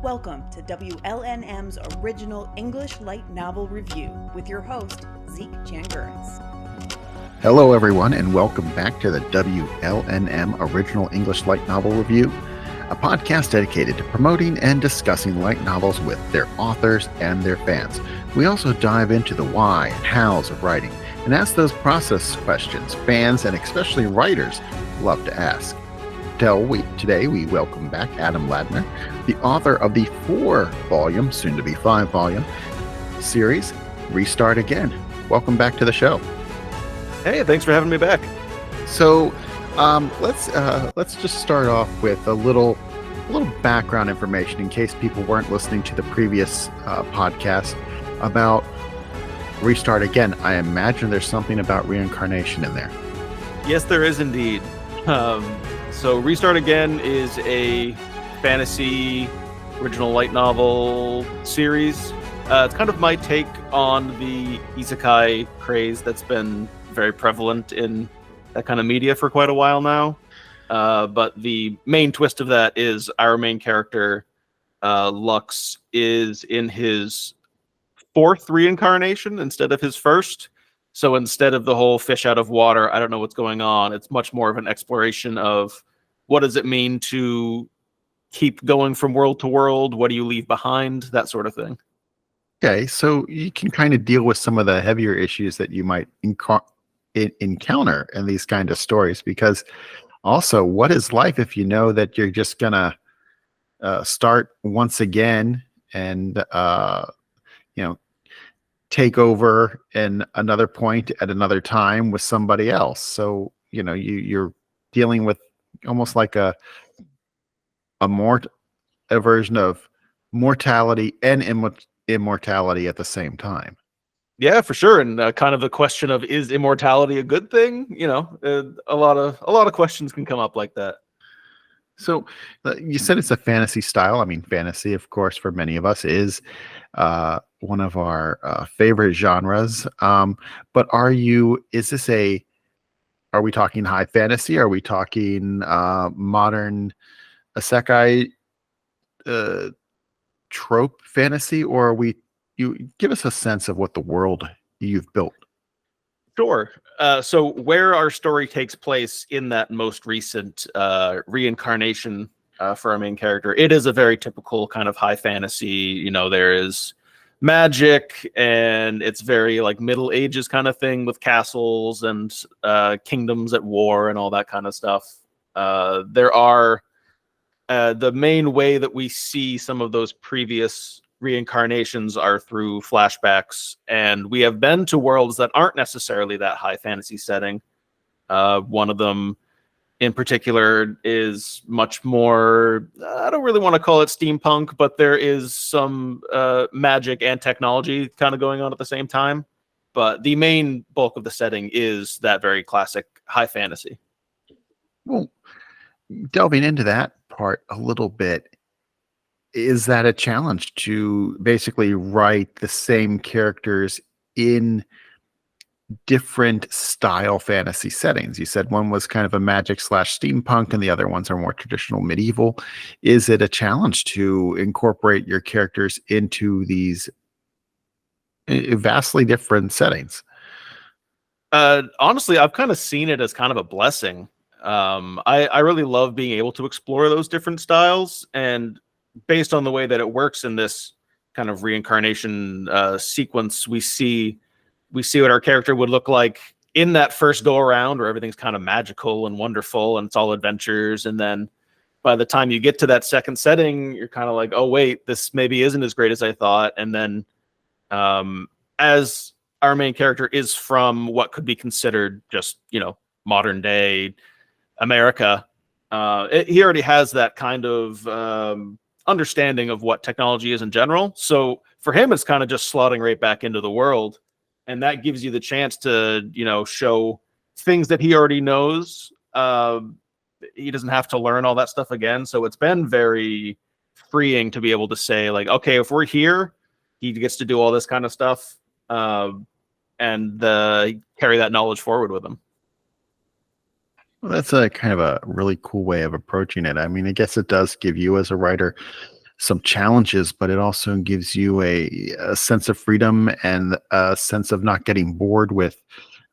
Welcome to WLNM's original English light novel review with your host, Zeke Janguris. Hello, everyone, and welcome back to the WLNM Original English Light Novel Review, a podcast dedicated to promoting and discussing light novels with their authors and their fans. We also dive into the why and hows of writing and ask those process questions fans and especially writers love to ask. Today we welcome back Adam Ladner, the author of the 4-volume, soon-to-be 5-volume, series, Restart Again. Welcome back to the show. Hey, thanks for having me back. So let's just start off with a little background information in case people weren't listening to the previous podcast about Restart Again. I imagine there's something about reincarnation in there. Yes, there is indeed. So Restart Again is a fantasy original light novel series. It's kind of my take on the isekai craze that's been very prevalent in that kind of media for quite a while now. But the main twist of that is our main character, Lux, is in his 4th reincarnation instead of his 1st. So instead of the whole fish out of water, I don't know what's going on, it's much more of an exploration of what does it mean to keep going from world to world? What do you leave behind? That sort of thing. Okay, so you can kind of deal with some of the heavier issues that you might encounter in these kind of stories, because also, what is life if you know that you're just gonna start once again and take over in another point at another time with somebody else? So you're dealing with almost like a version of mortality and immortality at the same time. Yeah, for sure. And kind of the question of, is immortality a good thing? A lot of questions can come up like that. So you said it's a fantasy style. I mean, fantasy, of course, for many of us is one of our favorite genres. But are we talking high fantasy? Are we talking modern isekai trope fantasy? Or you give us a sense of what the world you've built? Sure. So where our story takes place in that most recent reincarnation for our main character, it is a very typical kind of high fantasy. There is magic, and it's very like Middle Ages kind of thing with castles and kingdoms at war and all that kind of stuff. There are the main way that we see some of those previous reincarnations are through flashbacks, and we have been to worlds that aren't necessarily that high fantasy setting. One of them in particular is much more, I don't really want to call it steampunk, but there is some magic and technology kind of going on at the same time. But the main bulk of the setting is that very classic high fantasy. Well, delving into that part a little bit, is that a challenge to basically write the same characters in different style fantasy settings? You said one was kind of a magic / steampunk and the other ones are more traditional medieval. Is it a challenge to incorporate your characters into these vastly different settings? Honestly, I've kind of seen it as kind of a blessing. I really love being able to explore those different styles, and based on the way that it works in this kind of reincarnation sequence, we see what our character would look like in that first go around, where everything's kind of magical and wonderful and it's all adventures. And then by the time you get to that second setting, you're kind of like, oh wait, this maybe isn't as great as I thought. And then as our main character is from what could be considered just modern day America, he already has that kind of understanding of what technology is in general. So for him, it's kind of just slotting right back into the world, and that gives you the chance to show things that he already knows. He doesn't have to learn all that stuff again. So it's been very freeing to be able to say, like, okay, if we're here, he gets to do all this kind of stuff, and carry that knowledge forward with him. Well, that's a kind of a really cool way of approaching it. I mean, I guess it does give you as a writer some challenges, but it also gives you a sense of freedom and a sense of not getting bored with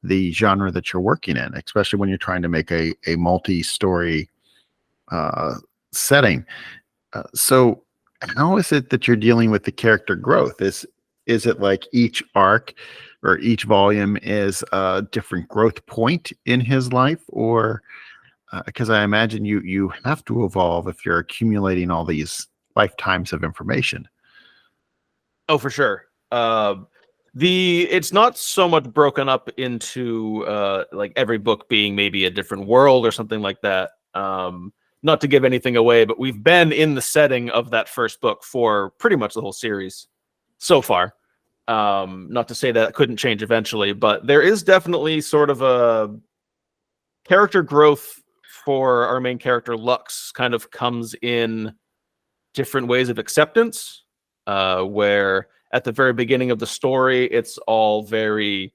the genre that you're working in, especially when you're trying to make a multi-story setting. So how is it that you're dealing with the character growth? Is it like each arc or each volume is a different growth point in his life, or because I imagine you have to evolve if you're accumulating all these lifetimes of information. Oh, for sure. It's not so much broken up into like every book being maybe a different world or something like that. Not to give anything away, but we've been in the setting of that first book for pretty much the whole series so far. Not to say that couldn't change eventually, but there is definitely sort of a character growth for our main character. Lux kind of comes in different ways of acceptance, where at the very beginning of the story, it's all very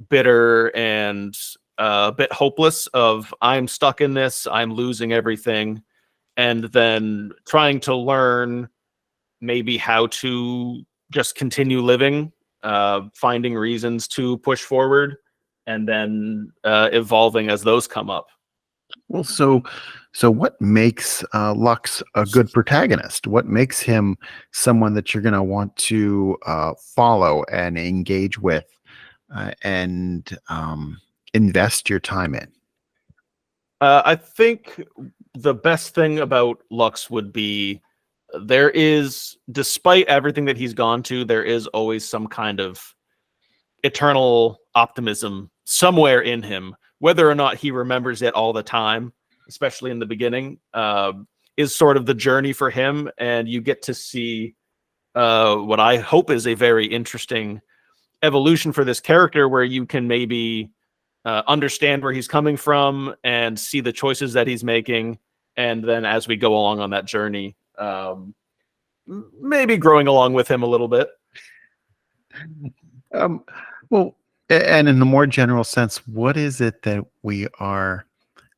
bitter and a bit hopeless of I'm stuck in this, I'm losing everything, and then trying to learn maybe how to just continue living, finding reasons to push forward, and then evolving as those come up. Well, so what makes Lux a good protagonist? What makes him someone that you're going to want to follow and engage with and invest your time in? I think the best thing about Lux would be there is, despite everything that he's gone to, there is always some kind of eternal optimism somewhere in him, whether or not he remembers it all the time, especially in the beginning, is sort of the journey for him. And you get to see what I hope is a very interesting evolution for this character, where you can maybe understand where he's coming from and see the choices that he's making. And then as we go along on that journey, maybe growing along with him a little bit. Well, and in the more general sense, what is it that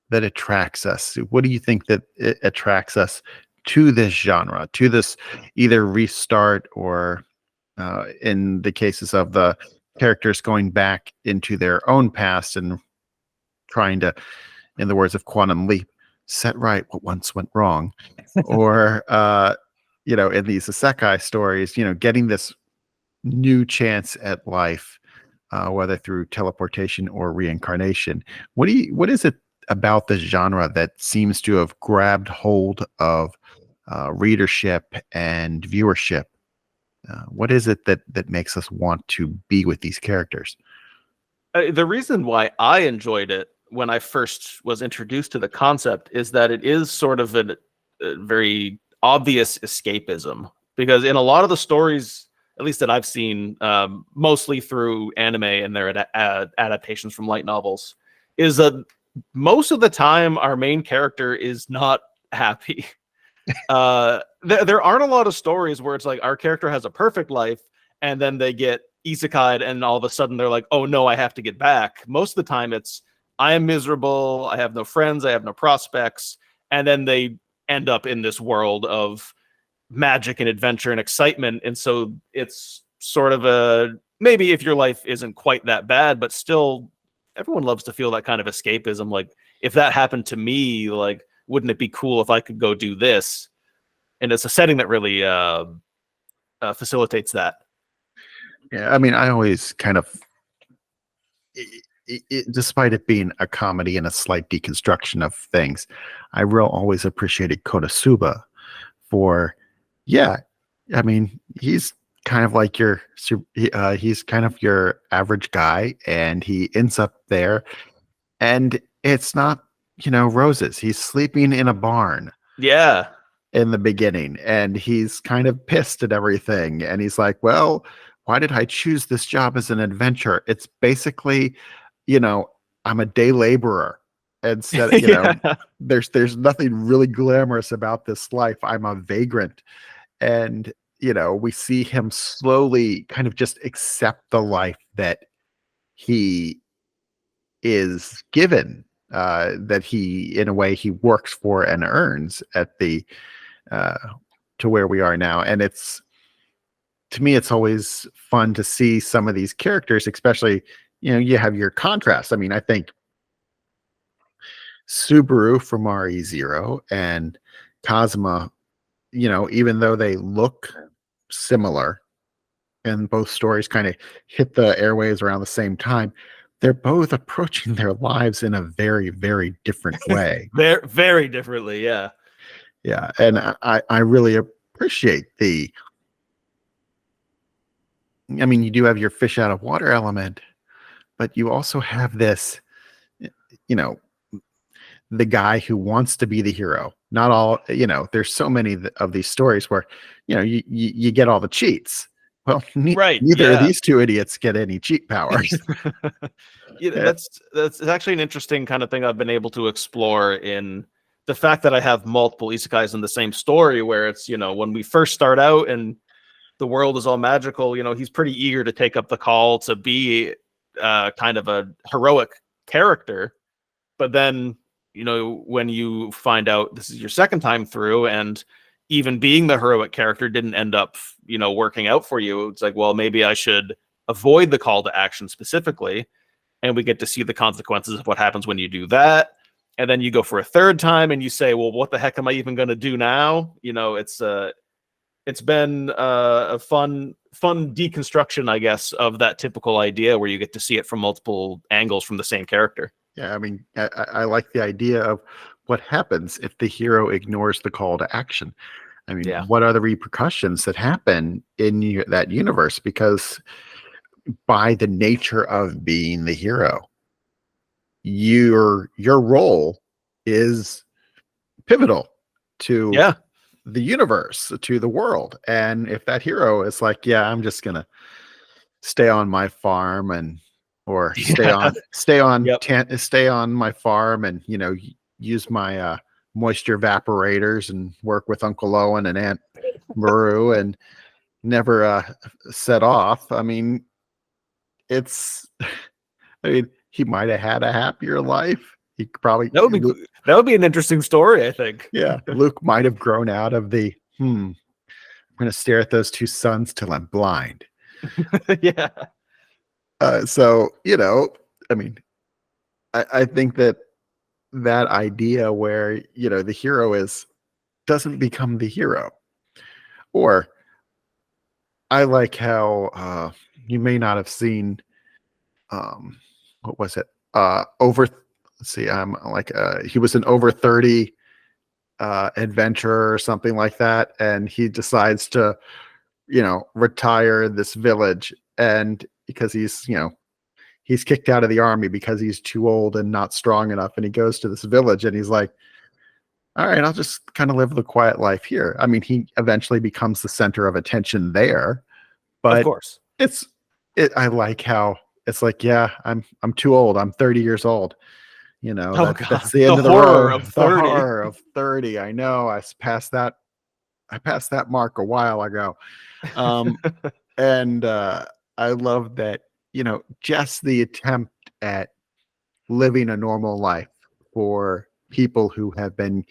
that attracts us? What do you think that it attracts us to this genre, to this either restart or in the cases of the characters going back into their own past and trying to, in the words of Quantum Leap, set right what once went wrong, or in these isekai stories, getting this new chance at life, whether through teleportation or reincarnation. What is it about this genre that seems to have grabbed hold of readership and viewership? What is it that makes us want to be with these characters? The reason why I enjoyed it when I first was introduced to the concept is that it is sort of a very obvious escapism, because in a lot of the stories, at least that I've seen, mostly through anime and their adaptations from light novels, is that most of the time our main character is not happy. There aren't a lot of stories where it's like our character has a perfect life and then they get isekai'd and all of a sudden they're like, oh no, I have to get back. Most of the time it's, I am miserable, I have no friends, I have no prospects, and then they end up in this world of magic and adventure and excitement. And so it's sort of a, maybe if your life isn't quite that bad, but still everyone loves to feel that kind of escapism. Like if that happened to me, like, wouldn't it be cool if I could go do this? And it's a setting that really facilitates that. Yeah, I mean, I always kind of, despite it being a comedy and a slight deconstruction of things, I always appreciated Konosuba for, yeah, I mean, he's kind of like he's kind of your average guy, and he ends up there, and it's not, roses. He's sleeping in a barn. Yeah. In the beginning, and he's kind of pissed at everything, and he's like, well, why did I choose this job as an adventurer? It's basically, I'm a day laborer, and so, there's nothing really glamorous about this life. I'm a vagrant. And we see him slowly kind of just accept the life that he is given, that he, in a way, he works for and earns at the to where we are now. And to me, it's always fun to see some of these characters, especially, you have your contrast. I mean, I think Subaru from RE0 and Kazuma, even though they look similar and both stories kind of hit the airwaves around the same time, they're both approaching their lives in a very, very different way. Very, very differently. Yeah. Yeah. And I really appreciate you do have your fish out of water element, but you also have this, the guy who wants to be the hero. Not all, there's so many of these stories where, you get all the cheats. Well, neither of these two idiots get any cheat powers. That's actually an interesting kind of thing I've been able to explore in the fact that I have multiple isekais in the same story, where it's, when we first start out and the world is all magical, he's pretty eager to take up the call to be kind of a heroic character. But then, when you find out this is your second time through, and even being the heroic character didn't end up, working out for you, it's like, well, maybe I should avoid the call to action specifically. And we get to see the consequences of what happens when you do that. And then you go for a third time and you say, well, what the heck am I even going to do now? It's been a fun deconstruction, I guess, of that typical idea where you get to see it from multiple angles from the same character. Yeah, I mean, I like the idea of what happens if the hero ignores the call to action. I mean, what are the repercussions that happen in that universe? Because by the nature of being the hero, your role is pivotal to the universe, to the world. And if that hero is like, I'm just gonna stay on my farm or stay on my farm and use my moisture evaporators and work with Uncle Owen and Aunt Maru and never set off. I mean, he might have had a happier life. He probably that would be an interesting story, I think. Yeah, Luke might have grown out of I'm going to stare at those two suns till I'm blind. Yeah. So I mean, I think that idea where the hero doesn't become the hero, or I like how you may not have seen what was it he was an over 30 adventurer or something like that, and he decides to retire this village, and because he's kicked out of the army because he's too old and not strong enough, and he goes to this village and he's like, all right, I'll just kind of live the quiet life here. I mean, he eventually becomes the center of attention there, but of course I like how it's like, I'm too old. I'm 30 years old. That's the end of the horror road. of 30. The horror of 30. I know. I passed that mark a while ago. And I love that, just the attempt at living a normal life for people who have been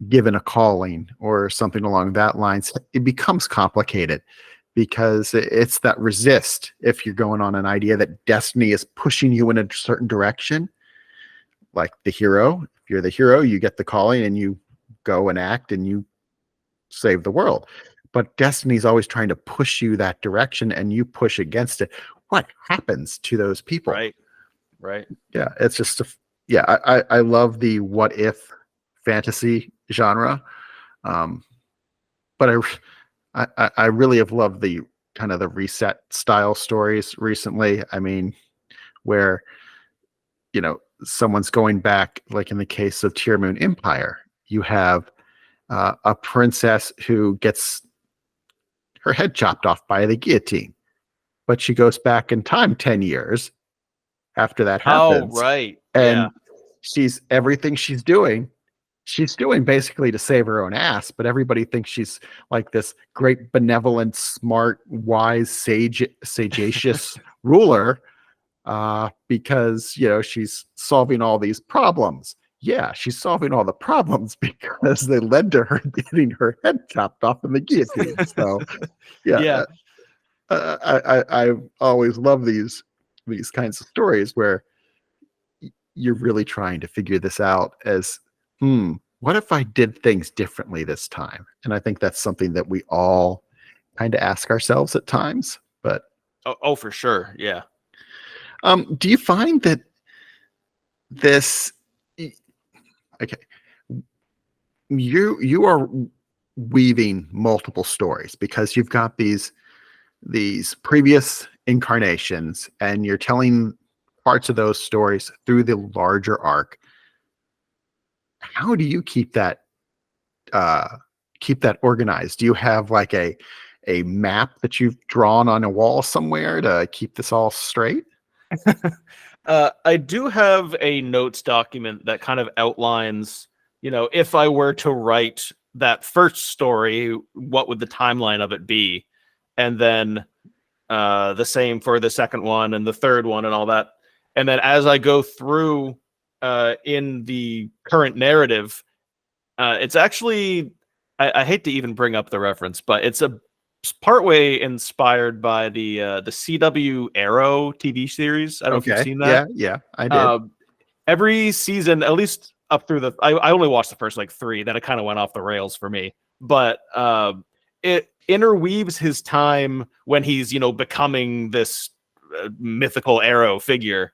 given a calling or something along that lines, it becomes complicated because it's that resist. If you're going on an idea that destiny is pushing you in a certain direction, like the hero, if you're the hero, you get the calling and you go and act and you save the world. But destiny is always trying to push you that direction and you push against it. What happens to those people? Right. Yeah. It's just, I love the what if fantasy genre. But I really have loved the kind of the reset style stories recently. I mean, where, someone's going back, like in the case of Tier Moon Empire, you have a princess who gets her head chopped off by the guillotine, but she goes back in time 10 years after that happens. Oh, right. And everything she's doing basically to save her own ass, but everybody thinks she's like this great, benevolent, smart, wise, sagacious ruler, because she's solving all these problems. yeah, she's solving all the problems because they led to her getting her head chopped off in the guillotine. So, yeah, Yeah. I've always loved these kinds of stories where you're really trying to figure this out as, what if I did things differently this time? And I think that's something that we all kind of ask ourselves at times. But Oh, for sure. Yeah. do you find that this, okay, you are weaving multiple stories because you've got these previous incarnations and you're telling parts of those stories through the larger arc. How do you keep that organized? Do you have like a map that you've drawn on a wall somewhere to keep this all straight? I do have a notes document that kind of outlines, if I were to write that first story, what would the timeline of it be? And then the same for the second one and the third one and all that. And then as I go through in the current narrative, it's actually, I hate to even bring up the reference, but it's a partway inspired by the CW Arrow TV series. I don't know if you've seen that. Yeah, I did. Every season, at least up through I only watched the first like 3, then it kind of went off the rails for me. But it interweaves his time when he's, becoming this mythical Arrow figure.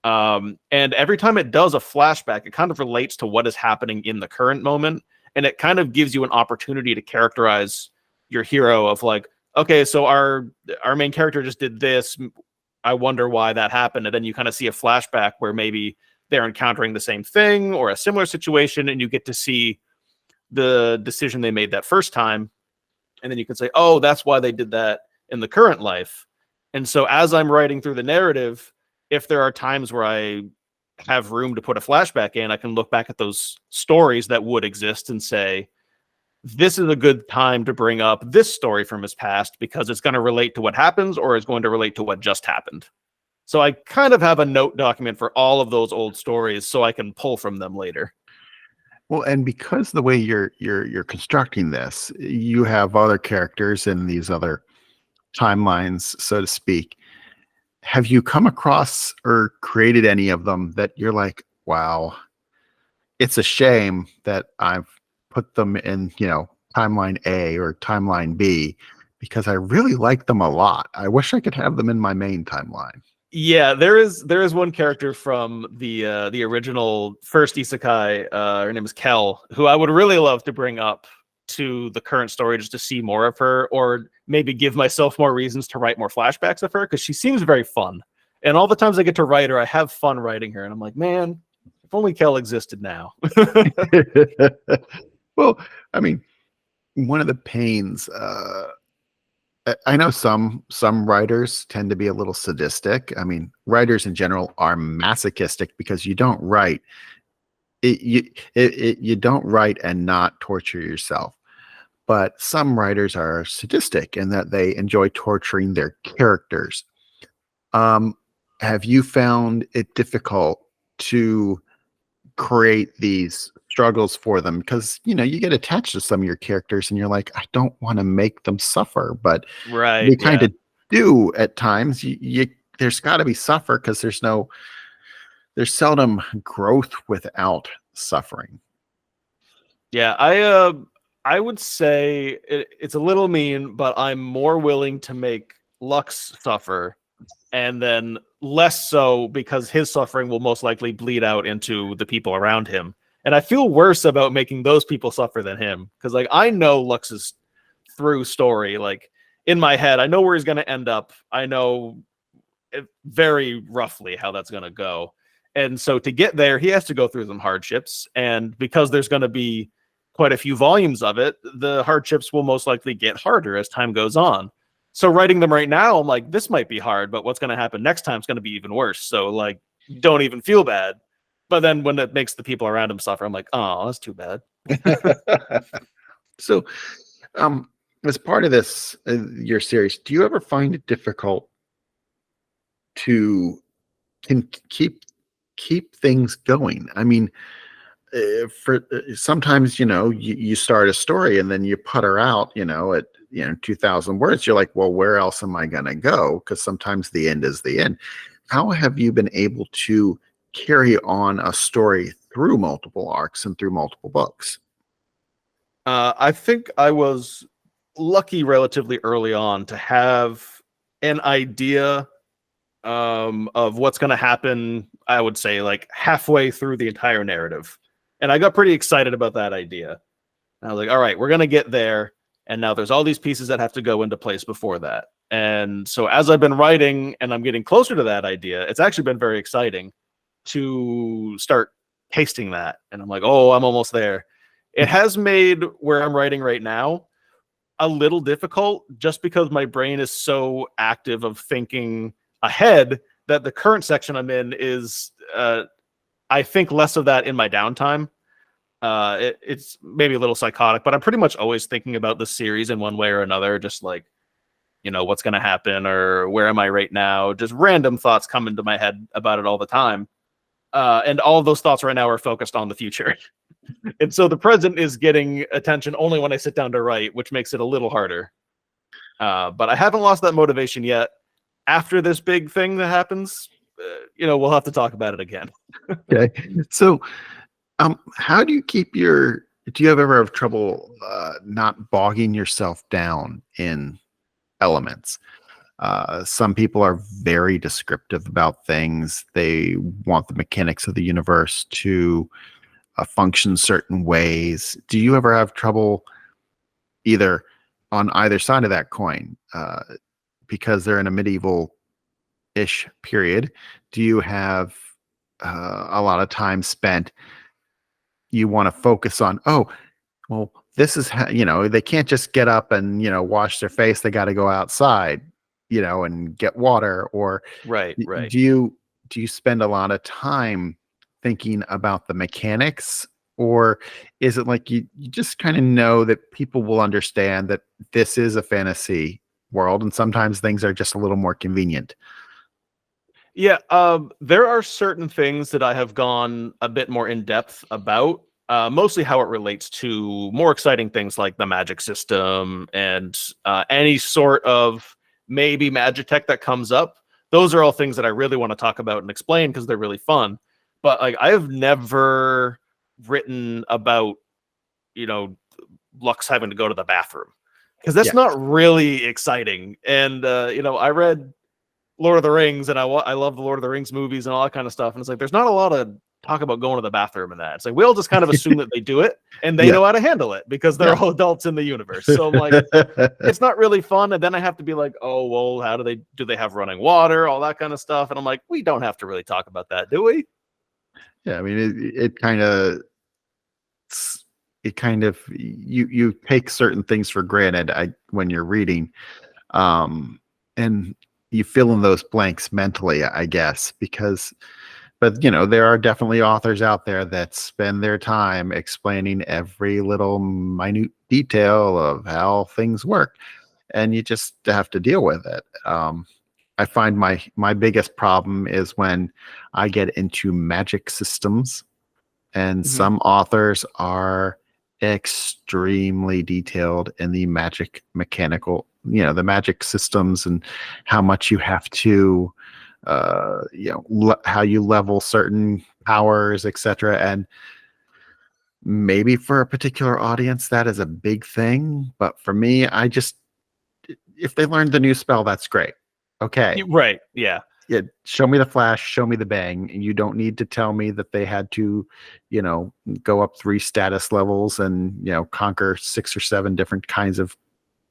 And every time it does a flashback, it kind of relates to what is happening in the current moment. And it kind of gives you an opportunity to characterize your hero of like, okay, so our main character just did this. I wonder why that happened. And then you kind of see a flashback where maybe they're encountering the same thing or a similar situation, and you get to see the decision they made that first time. And then you can say, oh, that's why they did that in the current life. And so as I'm writing through the narrative, if there are times where I have room to put a flashback in, I can look back at those stories that would exist and say, this is a good time to bring up this story from his past because it's going to relate to what happens or is going to relate to what just happened. So I kind of have a note document for all of those old stories so I can pull from them later. Well, and because the way you're constructing this, you have other characters in these other timelines, so to speak. Have you come across or created any of them that you're like, wow, it's a shame that I've put them in, timeline A or timeline B because I really like them a lot. I wish I could have them in my main timeline. Yeah, there is one character from the original first isekai. Her name is Kel, who I would really love to bring up to the current story just to see more of her, or maybe give myself more reasons to write more flashbacks of her, because she seems very fun. And all the times I get to write her, I have fun writing her. And I'm like, man, if only Kel existed now. Well, I mean, one of the pains, I know some writers tend to be a little sadistic. I mean, writers in general are masochistic because you don't write you don't write and not torture yourself. But some writers are sadistic in that they enjoy torturing their characters. Have you found it difficult to create these struggles for them? Because you get attached to some of your characters and you're like, I don't want to make them suffer, but right, they kind of do at times. There's got to be suffer because there's seldom growth without suffering. Yeah, I would say it's a little mean, but I'm more willing to make Lux suffer, and then less so because his suffering will most likely bleed out into the people around him. And I feel worse about making those people suffer than him, because like I know Lux's through story, like in my head, I know where he's going to end up. I know very roughly how that's going to go. And so to get there, he has to go through some hardships. And because there's going to be quite a few volumes of it, the hardships will most likely get harder as time goes on. So writing them right now, I'm like, this might be hard, but what's going to happen next time is going to be even worse. So like, don't even feel bad. But then when it makes the people around him suffer, I'm like, oh, that's too bad. So, as part of this, your series, do you ever find it difficult to keep things going? I mean, for sometimes, you start a story and then you put her out, at 2,000 words. You're like, well, where else am I going to go? Because sometimes the end is the end. How have you been able to carry on a story through multiple arcs and through multiple books? I think I was lucky relatively early on to have an idea of what's going to happen, I would say, like halfway through the entire narrative. And I got pretty excited about that idea. I was like, all right, we're going to get there. And now there's all these pieces that have to go into place before that. And so as I've been writing and I'm getting closer to that idea, it's actually been very exciting to start tasting that. And I'm like, oh, I'm almost there. It has made where I'm writing right now a little difficult just because my brain is so active of thinking ahead that the current section I'm in is, I think less of that in my downtime. It's maybe a little psychotic, but I'm pretty much always thinking about the series in one way or another, just like, what's going to happen or where am I right now? Just random thoughts come into my head about it all the time. And all of those thoughts right now are focused on the future. And so the present is getting attention only when I sit down to write, which makes it a little harder. But I haven't lost that motivation yet. After this big thing that happens, we'll have to talk about it again. Okay. So, how do you do you ever have trouble not bogging yourself down in elements? Some people are very descriptive about things. They want the mechanics of the universe to function certain ways. Do you ever have trouble either on either side of that coin? Because they're in a medieval-ish period, do you have a lot of time spent, you want to focus on, oh, well, this is how, they can't just get up and, wash their face. They got to go outside, and get water, or right. Do you spend a lot of time thinking about the mechanics, or is it like you just kind of know that people will understand that this is a fantasy world and sometimes things are just a little more convenient? Yeah, there are certain things that I have gone a bit more in depth about, mostly how it relates to more exciting things like the magic system and any sort of maybe magic tech that comes up. Those are all things that I really want to talk about and explain because they're really fun. But like, I have never written about, Lux having to go to the bathroom because that's not really exciting. And I read Lord of the Rings and I love the Lord of the Rings movies and all that kind of stuff. And it's like, there's not a lot of talk about going to the bathroom and that. It's like, we all just kind of assume that they do it and they know how to handle it because they're all adults in the universe. So I'm like, it's not really fun. And then I have to be like, oh, well, how do they have running water, all that kind of stuff. And I'm like, we don't have to really talk about that, do we? Yeah. I mean, it kind of, you take certain things for granted when you're reading, and you fill in those blanks mentally, I guess, but there are definitely authors out there that spend their time explaining every little minute detail of how things work, and you just have to deal with it. I find my biggest problem is when I get into magic systems, and some authors are extremely detailed in the magic mechanical, the magic systems and how much you have to, how you level certain powers, etc. And maybe for a particular audience, that is a big thing. But for me, if they learned the new spell, that's great. Okay. Right. Yeah. Yeah, show me the flash, show me the bang. And you don't need to tell me that they had to, go up 3 status levels and, conquer 6 or 7 different kinds of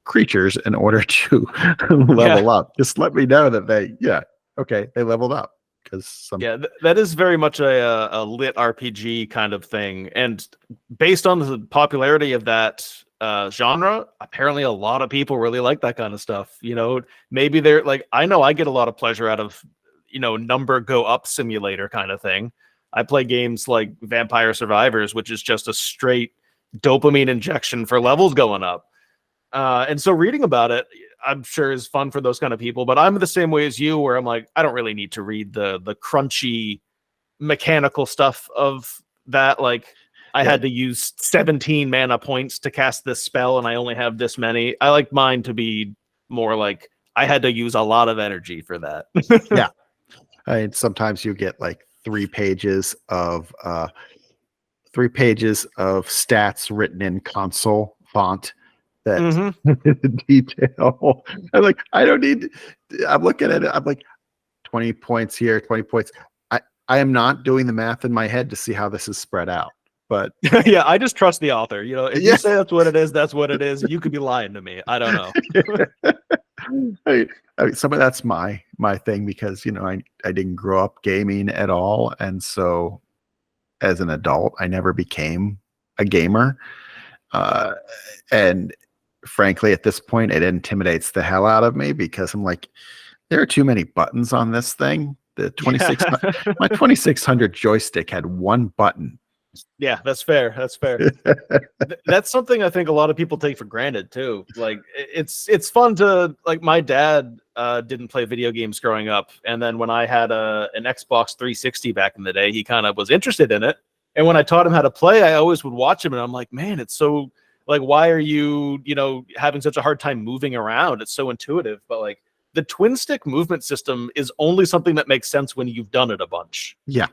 creatures in order to level up. Just let me know that they leveled up. That is very much a lit RPG kind of thing. And based on the popularity of that genre, apparently a lot of people really like that kind of stuff. Maybe they're like, I know I get a lot of pleasure out of number go up simulator kind of thing. I play games like Vampire Survivors, which is just a straight dopamine injection for levels going up, and so reading about it, I'm sure, is fun for those kind of people. But I'm the same way as you, where I'm like, I don't really need to read the crunchy mechanical stuff of that. Like, I had to use 17 mana points to cast this spell, and I only have this many. I like mine to be more like I had to use a lot of energy for that. Yeah. Sometimes you get like 3 pages of stats written in console font that detail. I'm like, I don't need. I'm looking at it. I'm like, 20 points here, 20 points. I am not doing the math in my head to see how this is spread out. But yeah, I just trust the author. You know, if you say that's what it is, that's what it is. You could be lying to me. I don't know. I mean, some of that's my thing because I didn't grow up gaming at all, and so as an adult, I never became a gamer. And frankly, at this point, it intimidates the hell out of me because I'm like, there are too many buttons on this thing. The 2600, my 2600 joystick had 1 button. Yeah, that's fair. That's fair. That's something I think a lot of people take for granted too. Like it's fun to like. My dad didn't play video games growing up, and then when I had an Xbox 360 back in the day, he kind of was interested in it. And when I taught him how to play, I always would watch him, and I'm like, man, it's so like, why are you having such a hard time moving around? It's so intuitive, but like the twin stick movement system is only something that makes sense when you've done it a bunch. Yeah.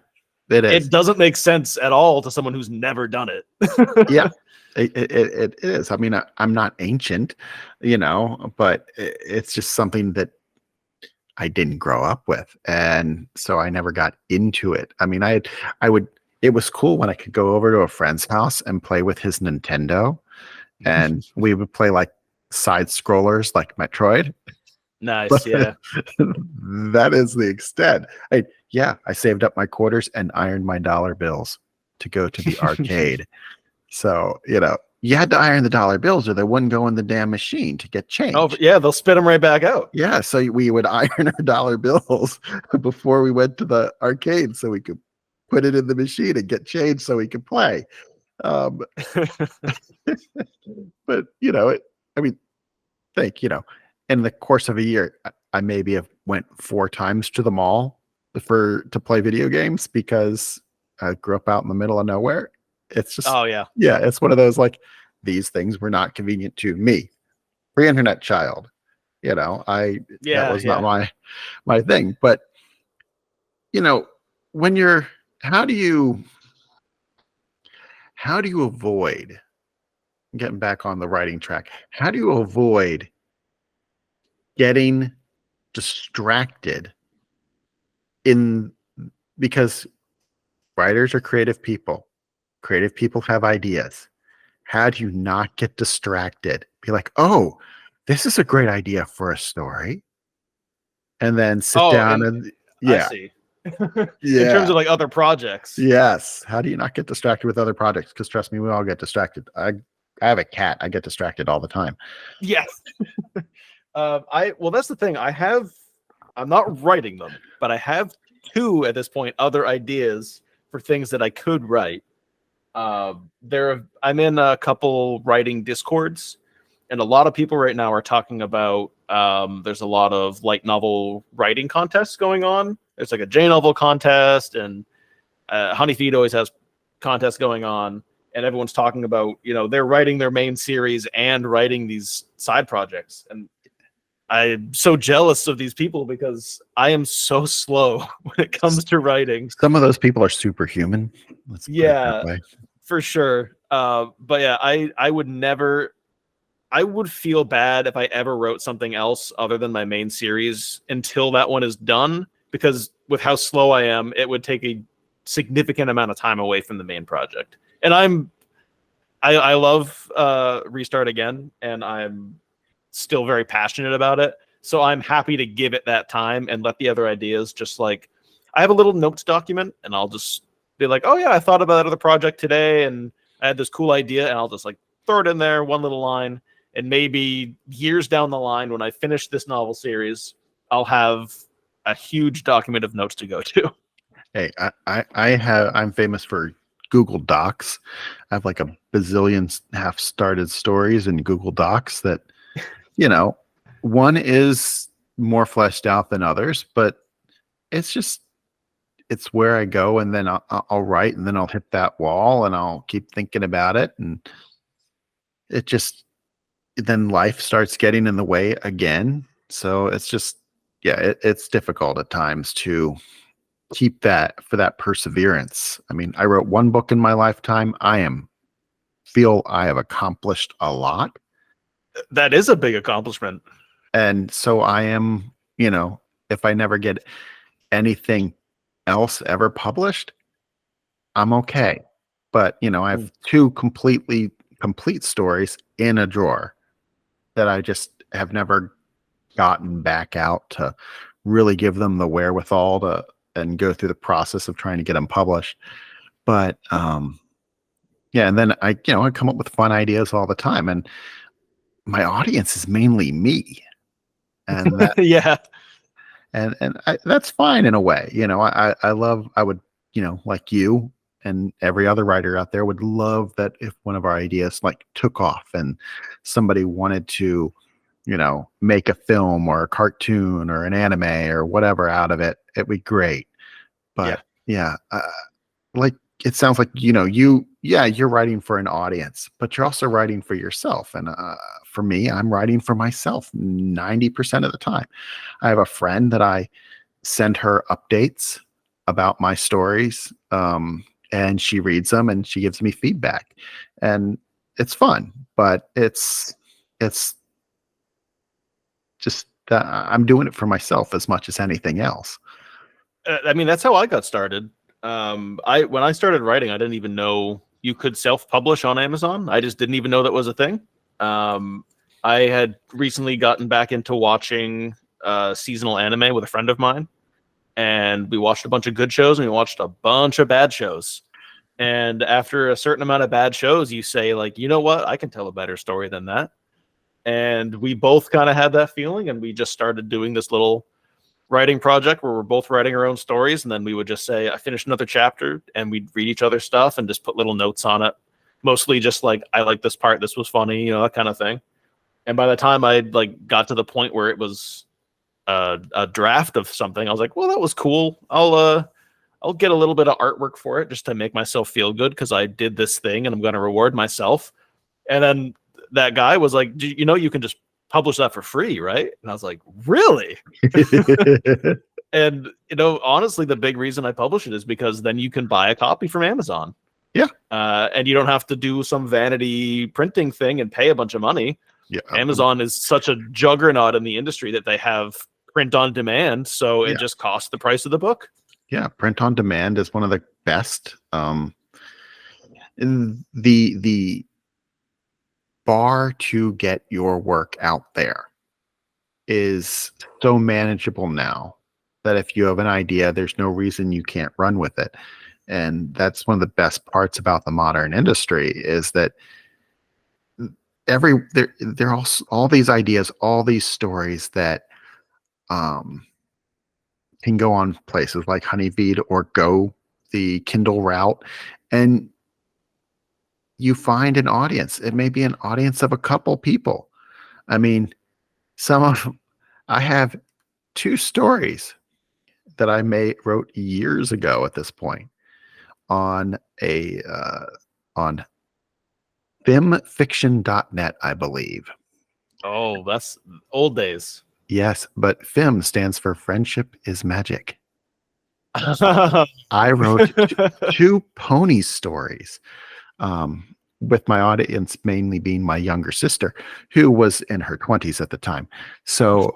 It is. It doesn't make sense at all to someone who's never done it. Yeah, it is. I mean, I'm not ancient, but it's just something that I didn't grow up with, and so I never got into it. I mean, I would. It was cool when I could go over to a friend's house and play with his Nintendo, and we would play like side scrollers like Metroid. Nice, but yeah. That is the extent. I saved up my quarters and ironed my dollar bills to go to the arcade. So, you had to iron the dollar bills or they wouldn't go in the damn machine to get change. Oh, yeah, they'll spit them right back out. Yeah, so we would iron our dollar bills before we went to the arcade so we could put it in the machine and get change so we could play. But, in the course of a year, I maybe have went 4 times to the mall to play video games because I grew up out in the middle of nowhere. It's just, it's one of those like these things were not convenient to me, pre-internet child. That was not my thing. But when you're, how do you avoid getting back on the writing track? How do you avoid getting distracted because writers are creative people have ideas? How do you not get distracted? Be like, oh, this is a great idea for a story, and then sit down and I see. In terms of like other projects. Yes. How do you not get distracted with other projects? Because trust me, we all get distracted. I have a cat. I get distracted all the time. Yes. That's the thing. I'm not writing them, but I have 2 at this point, other ideas for things that I could write. I'm in a couple writing discords, and a lot of people right now are talking about, there's a lot of light novel writing contests going on. There's like a J novel contest, and Honeyfeed always has contests going on, and everyone's talking about, they're writing their main series and writing these side projects. And I'm so jealous of these people because I am so slow when it comes to writing. Some of those people are superhuman. Let's put it that way. For sure. But yeah, I would feel bad if I ever wrote something else other than my main series until that one is done, because with how slow I am, it would take a significant amount of time away from the main project. And I love Restart Again, and I'm still very passionate about it. So I'm happy to give it that time and let the other ideas just like, I have a little notes document, and I'll just be like, oh yeah, I thought about that other project today, and I had this cool idea, and I'll just like throw it in there, one little line, and maybe years down the line when I finish this novel series, I'll have a huge document of notes to go to. Hey, I'm famous for Google Docs. I have like a bazillion half-started stories in Google Docs that, one is more fleshed out than others, but it's it's where I go, and then I'll write, and then I'll hit that wall, and I'll keep thinking about it, and it just then life starts getting in the way again. So it's just, yeah, it's difficult at times to keep that perseverance. I mean, I wrote one book in my lifetime. Feel I have accomplished a lot. That is a big accomplishment. And so I am, if I never get anything else ever published, I'm okay. But, I have two complete stories in a drawer that I just have never gotten back out to really give them the wherewithal to and go through the process of trying to get them published. But yeah, and then I come up with fun ideas all the time, and my audience is mainly me, and that, Yeah. and that's fine in a way. I would, like you and every other writer out there would love that if one of our ideas like took off and somebody wanted to, make a film or a cartoon or an anime or whatever out of it. It'd be great. But yeah, like it sounds like, you're writing for an audience, but you're also writing for yourself. And for me, I'm writing for myself 90% of the time. I have a friend that I send her updates about my stories, and she reads them and she gives me feedback, and it's fun, but it's just that I'm doing it for myself as much as anything else. I mean, that's how I got started. When I started writing, I didn't even know you could self-publish on Amazon. I just didn't even know that was a thing. I had recently gotten back into watching seasonal anime with a friend of mine, and we watched a bunch of good shows and we watched a bunch of bad shows. And after a certain amount of bad shows, you say, like, you know what? I can tell a better story than that. And we both kind of had that feeling, and we just started doing this little writing project where we're both writing our own stories, and then we would just say, I finished another chapter, and we'd read each other's stuff and just put little notes on it. Mostly just like, I like this part, this was funny, that kind of thing. And by the time I got to the point where it was a draft of something, I was like, well, that was cool. I'll get a little bit of artwork for it just to make myself feel good because I did this thing and I'm going to reward myself. And then that guy was like, you can just publish that for free, right? And I was like, really? And honestly, the big reason I publish it is because then you can buy a copy from Amazon. Yeah. And you don't have to do some vanity printing thing and pay a bunch of money. Yeah. Amazon is such a juggernaut in the industry that they have print on demand, so it just costs the price of the book. Yeah, print on demand is one of the best. In the bar to get your work out there is so manageable now that if you have an idea, there's no reason you can't run with it. And that's one of the best parts about the modern industry is that there are all these ideas, all these stories that can go on places like Honeyfeed or Go the Kindle route, and you find an audience. It may be an audience of a couple people. I mean, I have 2 stories that I wrote years ago at this point on on femfiction.net, I believe. Oh, that's old days. Yes, but FIM stands for Friendship is Magic. I wrote 2 pony stories, with my audience mainly being my younger sister, who was in her 20s at the time. So,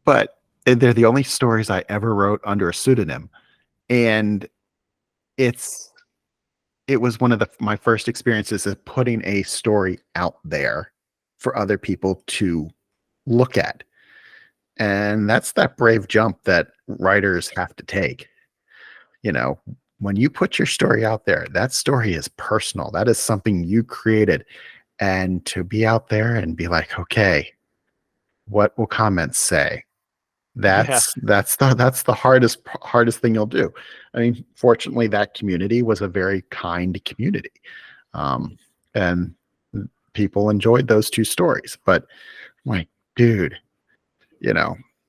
but they're the only stories I ever wrote under a pseudonym. And it was one of my first experiences of putting a story out there for other people to look at. And that's that brave jump that writers have to take. When you put your story out there, that story is personal. That is something you created. And to be out there and be like, okay, what will comments say? That's the hardest thing you'll do. I mean, fortunately, that community was a very kind community. And people enjoyed those 2 stories. But I'm like, dude,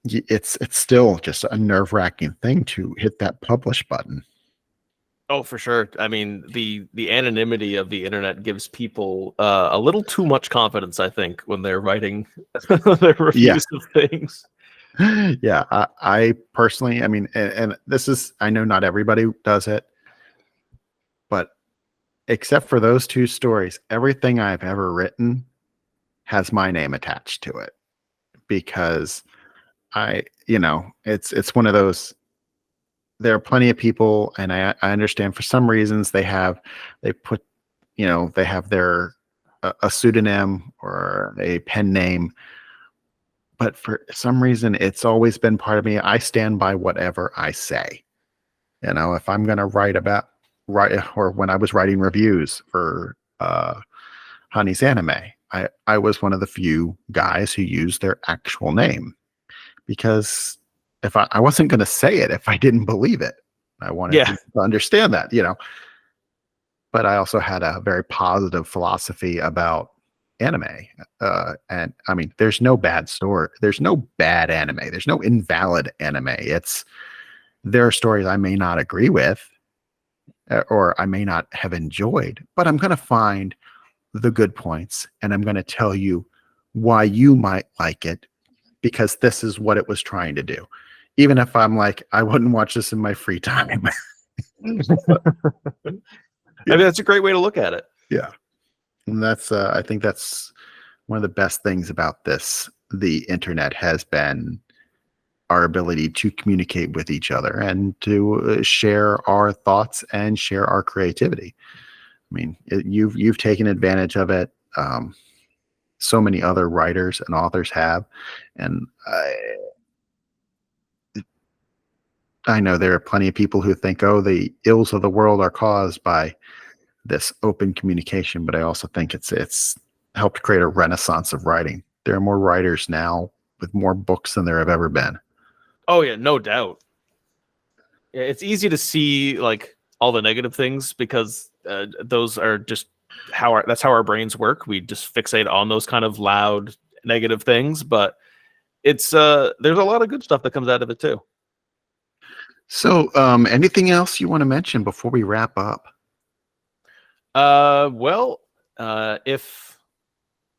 it's still just a nerve-wracking thing to hit that publish button. Oh, for sure. I mean, the anonymity of the internet gives people a little too much confidence, I think, when they're writing their reviews of things. Yeah, I personally, I mean, and this is, I know not everybody does it, but except for those two stories, everything I've ever written has my name attached to it, because it's one of those. There are plenty of people, and I understand for some reasons they have their a pseudonym or a pen name, but for some reason it's always been part of me. I stand by whatever I say. If I'm going to write, or when I was writing reviews for Honey's Anime, I was one of the few guys who used their actual name, because if I wasn't going to say it if I didn't believe it. I wanted to understand that, but I also had a very positive philosophy about anime. And I mean, there's no bad story. There's no bad anime. There's no invalid anime. There are stories I may not agree with, or I may not have enjoyed, but I'm going to find the good points, and I'm going to tell you why you might like it, because this is what it was trying to do. Even if I'm like, I wouldn't watch this in my free time. I mean, that's a great way to look at it. Yeah. And that's, I think that's one of the best things about the internet, has been our ability to communicate with each other and to share our thoughts and share our creativity. I mean, you've taken advantage of it. So many other writers and authors have, and I know there are plenty of people who think, oh, the ills of the world are caused by this open communication, but I also think it's helped create a renaissance of writing. There are more writers now with more books than there have ever been. Oh yeah, no doubt. Yeah, it's easy to see like all the negative things, because those are just that's how our brains work. We just fixate on those kind of loud negative things, but it's there's a lot of good stuff that comes out of it too. So anything else you want to mention before we wrap up? If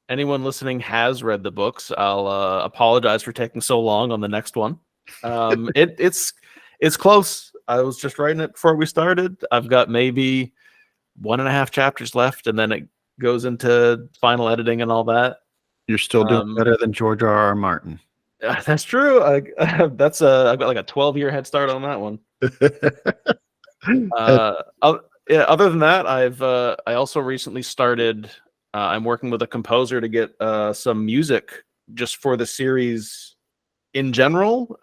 anyone listening has read the books, I'll apologize for taking so long on the next one. It's close. I was just writing it before we started. I've got maybe 1.5 chapters left, and then it goes into final editing and all that. You're still doing better than George R.R. Martin. That's true. I've got like a 12-year head start on that one. Yeah. Other than that, I also recently started. I'm working with a composer to get some music just for the series in general.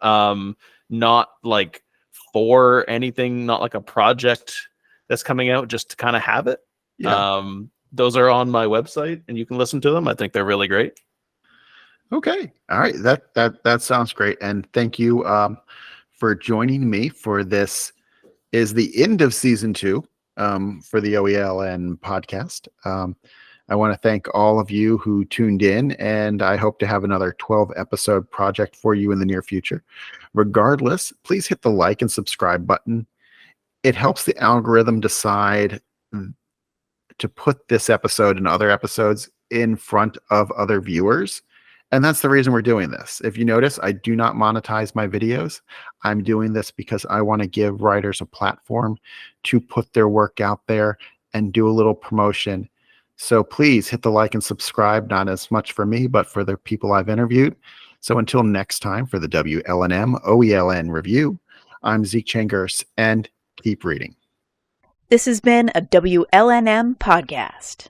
Not like for anything, not like a project that's coming out, just to kind of have it. Yeah. Those are on my website, and you can listen to them. I think they're really great. Okay. All right. That sounds great. And thank you for joining me for this. Is the end of season 2 for the OELN podcast. I want to thank all of you who tuned in, and I hope to have another 12 episode project for you in the near future. Regardless, please hit the like and subscribe button. It helps the algorithm decide to put this episode and other episodes in front of other viewers. And that's the reason we're doing this. If you notice, I do not monetize my videos. I'm doing this because I want to give writers a platform to put their work out there and do a little promotion. So please hit the like and subscribe, not as much for me, but for the people I've interviewed. So until next time, for the WLNM OELN review, I'm Zeke Changers, and keep reading. This has been a WLNM podcast.